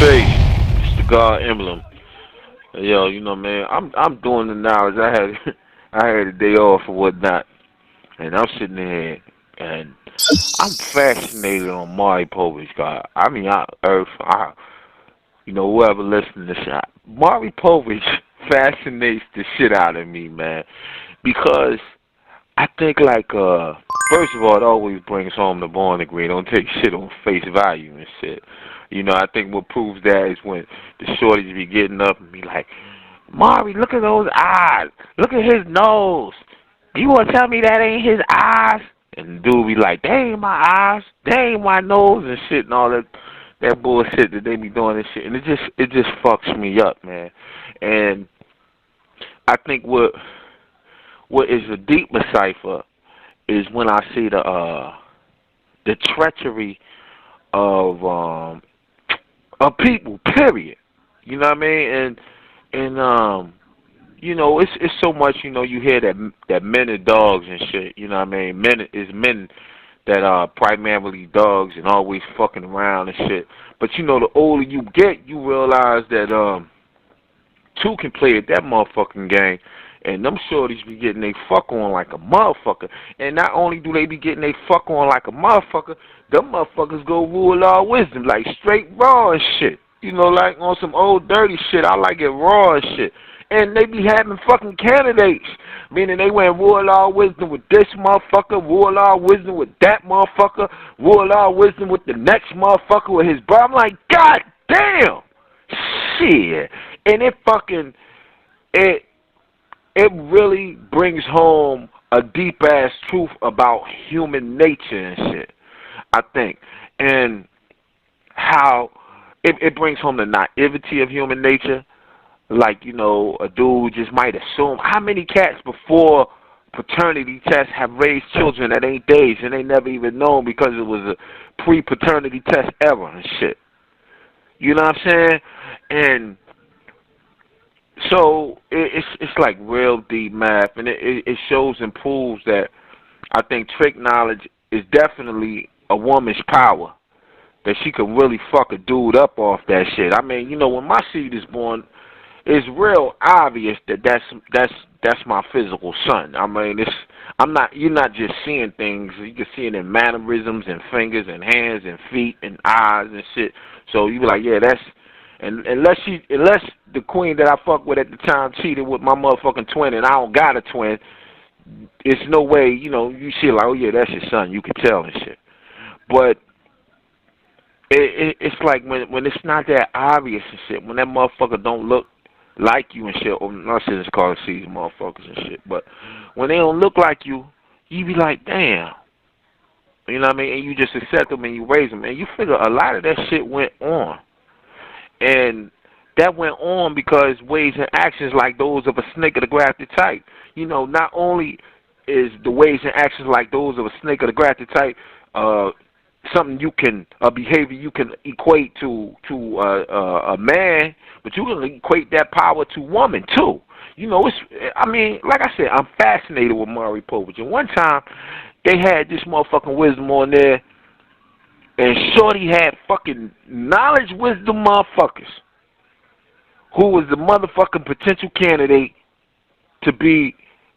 Peace. It's the God emblem. Yo, you know, man, I'm doing the knowledge. I had I had a day off or whatnot, and I'm sitting there and I'm fascinated on Maury Povich. God, I mean, whoever listening to this, Maury Povich fascinates the shit out of me, man, because I think first of all, it always brings home the born degree. Don't take shit on face value and shit. You know, I think what proves that is when the shorties be getting up and be like, Maury, look at those eyes. Look at his nose. You want to tell me that ain't his eyes? And the dude be like, they ain't my eyes. They ain't my nose and shit and all that bullshit that they be doing and shit. And it just fucks me up, man. And I think what is a deeper cipher is when I see the treachery of people, period. You know what I mean? And you know, it's so much, you know, you hear that men are dogs and shit, you know what I mean? Men that are primarily dogs and always fucking around and shit. But you know, the older you get, you realize that two can play at that motherfucking game. And them shorties be getting they fuck on like a motherfucker. And not only do they be getting they fuck on like a motherfucker, them motherfuckers go rule all wisdom, like straight raw and shit. You know, like on some old dirty shit. I like it raw and shit. And they be having fucking candidates. Meaning they went rule all wisdom with this motherfucker, rule all wisdom with that motherfucker, rule all wisdom with the next motherfucker with his brother. I'm like, God damn! Shit. And it really brings home a deep-ass truth about human nature and shit, I think. And how it brings home the naivety of human nature. Like, you know, a dude just might assume. How many cats before paternity tests have raised children that ain't theirs and they never even known because it was a pre-paternity test era and shit? You know what I'm saying? And so it's like real deep math, and it shows and proves that I think trick knowledge is definitely a woman's power, that she could really fuck a dude up off that shit. I mean, you know, when my seed is born, it's real obvious that that's my physical son. I mean, you're not just seeing things, you can see it in mannerisms and fingers and hands and feet and eyes and shit. So you be like, yeah, that's. And unless the queen that I fucked with at the time cheated with my motherfucking twin and I don't got a twin, it's no way, you know, you see like, oh yeah, that's your son, you can tell and shit. But it's like when it's not that obvious and shit, when that motherfucker don't look like you and shit, or not saying it's called these motherfuckers and shit, but when they don't look like you be like, damn. You know what I mean? And you just accept them and you raise them. And you figure a lot of that shit went on. And that went on because ways and actions like those of a snake of the grafted type. You know, not only is the ways and actions like those of a snake of the grafted type something a behavior you can equate to a man, but you can equate that power to woman too. You know, I mean, like I said, I'm fascinated with Maury Povich. And one time, they had this motherfucking wisdom on there. And Shorty had fucking knowledge wisdom motherfuckers who was the motherfucking potential candidate to be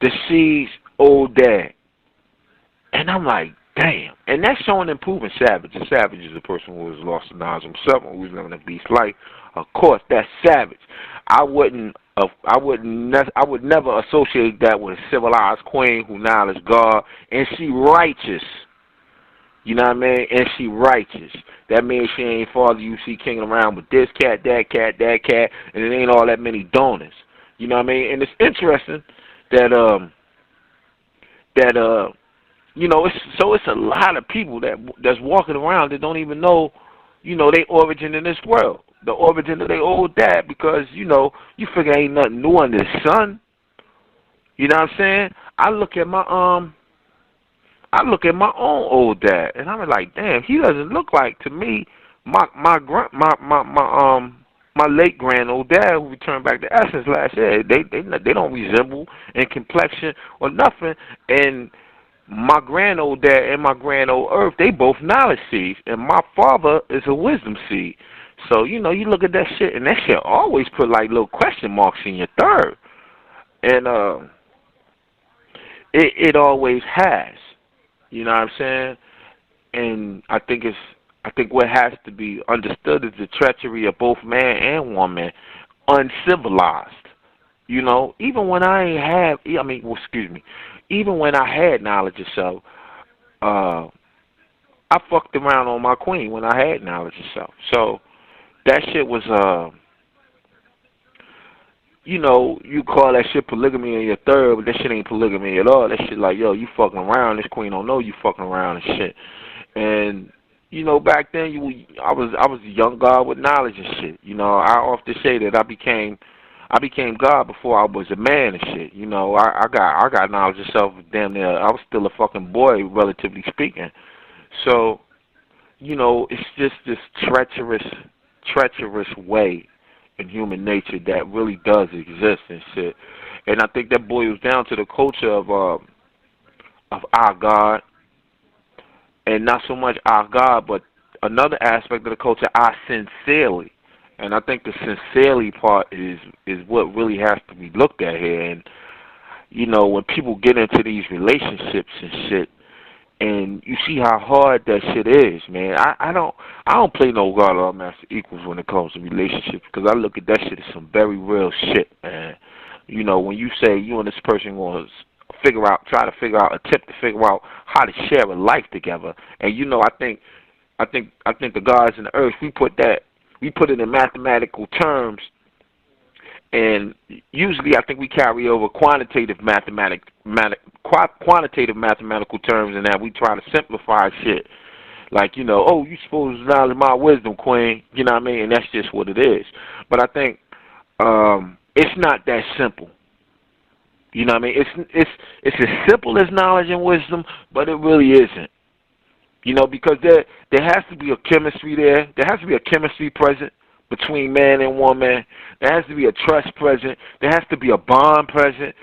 the C's old dad. And I'm like, damn. And that's showing and proving Savage. A savage is a person who has lost the knowledge himself and who's living a beast life. Of course, that's savage. I would never associate that with a civilized queen who knowledge God, and she righteous. You know what I mean? And she righteous. That means she ain't Father UC King around with this cat, that cat, that cat, and it ain't all that many donors. You know what I mean? And it's interesting that you know, it's a lot of people that's walking around that don't even know, you know, their origin in this world, the origin of their old dad, because, you know, you figure ain't nothing new under the sun. You know what I'm saying? I look at my own old dad, and I'm like, damn, he doesn't look like, to me, my late grand old dad who returned back to essence last year. They don't resemble in complexion or nothing. And my grand old dad and my grand old earth, they both knowledge seeds, and my father is a wisdom seed. So, you know, you look at that shit, and that shit always put, like, little question marks in your third. And it always has. You know what I'm saying? And I think what has to be understood is the treachery of both man and woman, uncivilized. You know, even when I ain't have, I mean, well, excuse me, even when I had knowledge of self, I fucked around on my queen when I had knowledge of self. So that shit was, you know, you call that shit polygamy in your third, but that shit ain't polygamy at all. That shit like, yo, you fucking around. This queen don't know you fucking around and shit. And you know, back then I was a young God with knowledge and shit. You know, I often say that I became God before I was a man and shit. You know, I got knowledge of self damn near. I was still a fucking boy, relatively speaking. So, you know, it's just this treacherous way in human nature that really does exist and shit. And I think that boils down to the culture of our God, and not so much our God, but another aspect of the culture, our sincerely. And I think the sincerely part is what really has to be looked at here. And you know, when people get into these relationships and shit, and you see how hard that shit is, man. I don't play no God or Master Equals when it comes to relationships, because I look at that shit as some very real shit, man. You know, when you say you and this person want to attempt to figure out how to share a life together, and you know, I think the gods and the earth, we put it in mathematical terms. And usually I think we carry over quantitative mathematical terms, and that we try to simplify shit. Like, you know, oh, you supposed to acknowledge my wisdom, queen. You know what I mean? And that's just what it is. But I think it's not that simple. You know what I mean? It's as simple as knowledge and wisdom, but it really isn't. You know, because there has to be a chemistry there. There has to be a chemistry present between man and woman. There has to be a trust present. There has to be a bond present.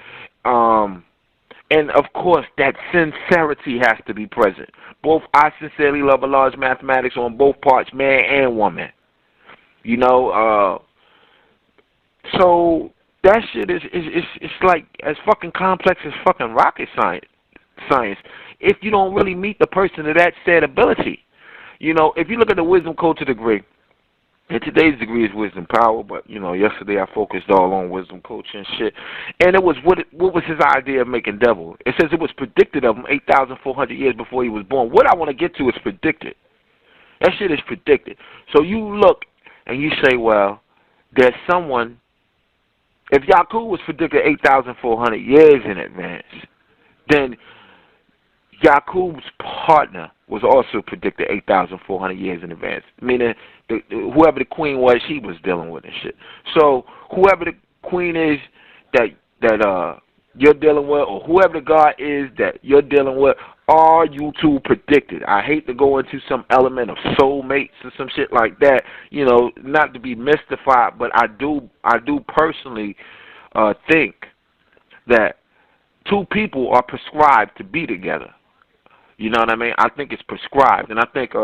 And, of course, that sincerity has to be present. Both I sincerely love a large mathematics on both parts, man and woman. You know, so that shit is like as fucking complex as fucking rocket science. If you don't really meet the person of that said ability. You know, if you look at the wisdom culture degree, and today's degree is wisdom power, but, you know, yesterday I focused all on wisdom culture and shit. And it was what was his idea of making devil? It says it was predicted of him 8,400 years before he was born. What I want to get to is predicted. That shit is predicted. So you look and you say, well, there's someone, if Yakub was predicted 8,400 years in advance, then Yakub's partner was also predicted 8,400 years in advance, meaning whoever the queen was, she was dealing with and shit. So whoever the queen is that you're dealing with, or whoever the god is that you're dealing with, are you two predicted? I hate to go into some element of soulmates or some shit like that, you know, not to be mystified, but I do personally think that two people are prescribed to be together. You know what I mean? I think it's prescribed, and I think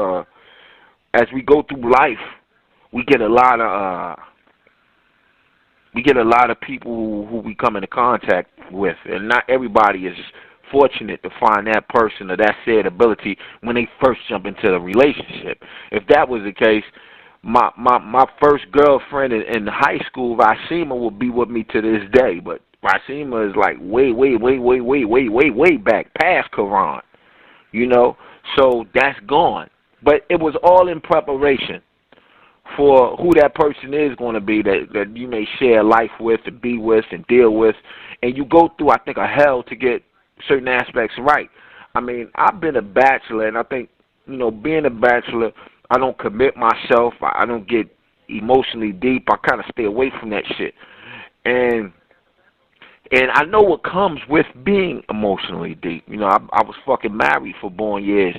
as we go through life, we get a lot of people who we come into contact with, and not everybody is fortunate to find that person or that said ability when they first jump into the relationship. If that was the case, my first girlfriend in high school, Rashima, will be with me to this day, but Rashima is like way back past Quran. You know, so that's gone. But it was all in preparation for who that person is going to be that you may share life with and be with and deal with. And you go through, I think, a hell to get certain aspects right. I mean, I've been a bachelor, and I think, you know, being a bachelor, I don't commit myself. I don't get emotionally deep. I kind of stay away from that shit. And I know what comes with being emotionally deep. You know, I was fucking married for born years,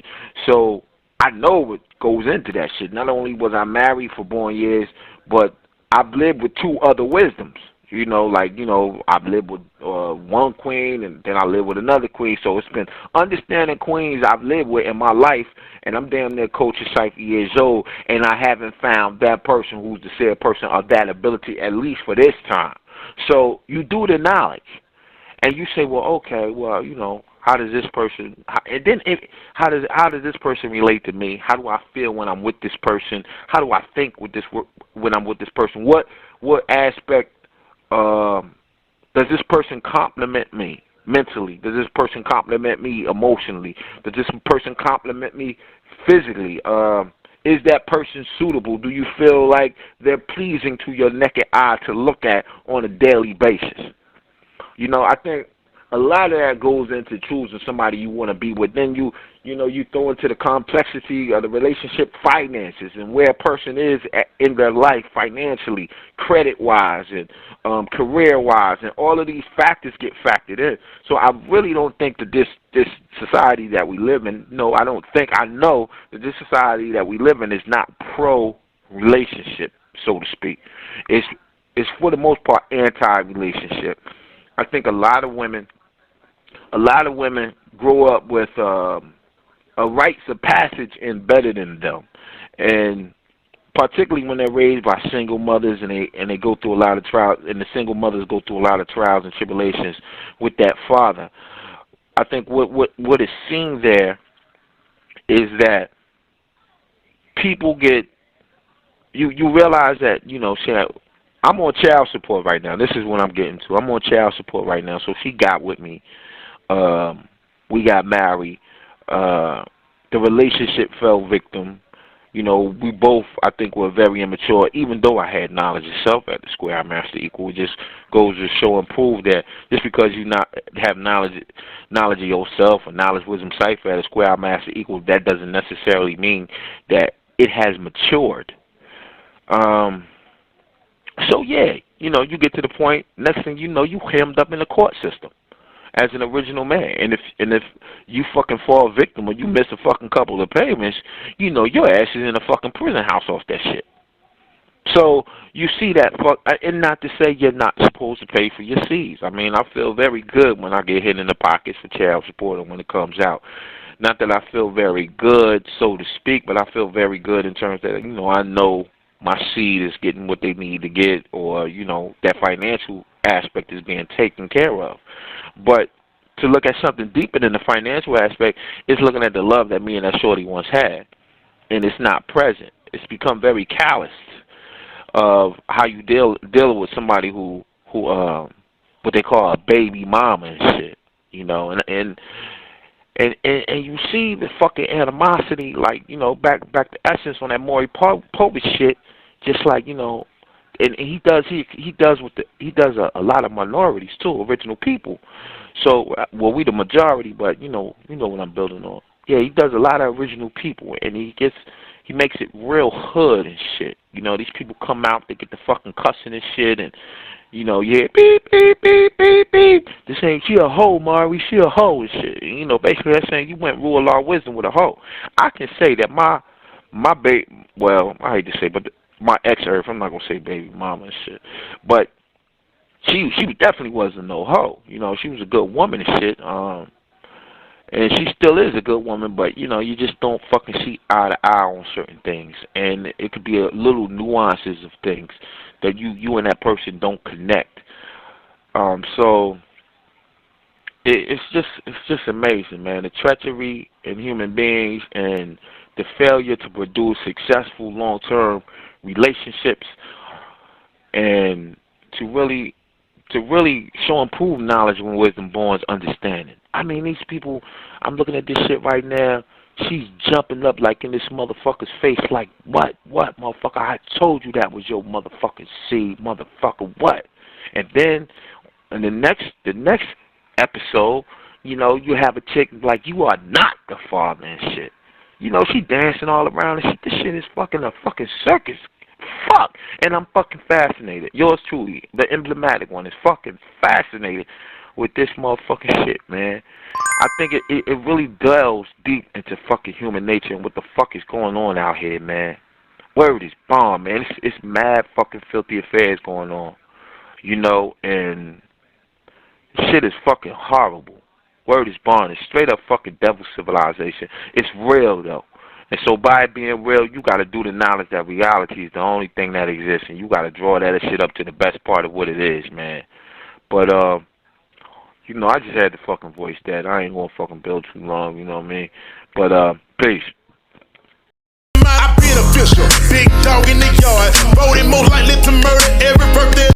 so I know what goes into that shit. Not only was I married for born years, but I've lived with two other wisdoms. You know, like, you know, I've lived with one queen, and then I live with another queen. So it's been understanding queens I've lived with in my life, and I'm damn near culture psyche years old, and I haven't found that person who's the said person of that ability, at least for this time. So you do the knowledge, and you say, well, okay, well, you know, how does this person, and then how does this person relate to me? How do I feel when I'm with this person? How do I think with this when I'm with this person? What aspect does this person compliment me mentally? Does this person compliment me emotionally? Does this person compliment me physically? Is that person suitable? Do you feel like they're pleasing to your naked eye to look at on a daily basis? You know, I think a lot of that goes into choosing somebody you want to be with. Then you throw into the complexity of the relationship finances and where a person is in their life financially, credit-wise, and career-wise, and all of these factors get factored in. So I really don't think that this society that we live in, no, I don't think, I know that this society that we live in is not pro-relationship, so to speak. It's for the most part anti-relationship. I think a lot of women grow up with a rites of passage embedded in them, and particularly when they're raised by single mothers, and they go through a lot of trials, and the single mothers go through a lot of trials and tribulations with that father. I think what is seen there is that people get you realize that, you know, I'm on child support right now. This is what I'm getting to. I'm on child support right now. So she got with me. We got married. The relationship fell victim. You know, we both, I think, were very immature, even though I had knowledge itself at the square I master equal. It just goes to show and prove that just because you not have knowledge of yourself or knowledge, wisdom, cipher at a square I master equal, that doesn't necessarily mean that it has matured. So, yeah, you know, you get to the point, next thing you know, you hemmed up in the court system as an original man. And if you fucking fall victim or you miss a fucking couple of payments, you know, your ass is in a fucking prison house off that shit. So you see that, and not to say you're not supposed to pay for your C's. I mean, I feel very good when I get hit in the pockets for child support and when it comes out. Not that I feel very good, so to speak, but I feel very good in terms that, you know, I know my seed is getting what they need to get, or, you know, that financial aspect is being taken care of. But to look at something deeper than the financial aspect is looking at the love that me and that shorty once had, and it's not present. It's become very calloused of how you deal with somebody who what they call a baby mama and shit, you know, and you see the fucking animosity, like, you know, back to essence on that Maury Povich shit, just like, you know, and he does a lot of minorities too, original people. So, well, we the majority, but you know what I'm building on. Yeah, he does a lot of original people, and he makes it real hood and shit. You know, these people come out, they get the fucking cussing and shit, and you know, yeah, beep beep beep beep beep. They're saying she a hoe, Maury, she a hoe and shit. And, you know, basically they're saying you went rule our wisdom with a hoe. I can say that my well, I hate to say, but my ex-Earth, I'm not gonna say baby mama and shit, but she definitely wasn't no hoe. You know, she was a good woman and shit. And she still is a good woman, but, you know, you just don't fucking see eye to eye on certain things. And it could be a little nuances of things that you and that person don't connect. So it's just amazing, man. The treachery in human beings and the failure to produce successful long-term relationships and to really show and prove knowledge when wisdom borns understanding. I mean, these people, I'm looking at this shit right now, she's jumping up like in this motherfucker's face like, what, motherfucker, I told you that was your motherfucking seed, motherfucker, what? And then, in the next episode, you know, you have a chick like, you are not the father and shit. You know, she dancing all around and shit. This shit is fucking a fucking circus. Fuck. And I'm fucking fascinated. Yours truly, the emblematic one, is fucking fascinated with this motherfucking shit, man. I think it really delves deep into fucking human nature and what the fuck is going on out here, man. Word is bomb, man. It's mad fucking filthy affairs going on. You know, and shit is fucking horrible. Word is bond. It's straight up fucking devil civilization. It's real though. And so by it being real, you gotta do the knowledge that reality is the only thing that exists, and you gotta draw that shit up to the best part of what it is, man. But you know, I just had to fucking voice that. I ain't gonna fucking build too long, you know what I mean? But peace. I been official, big dog in the yard, voted more likely to murder.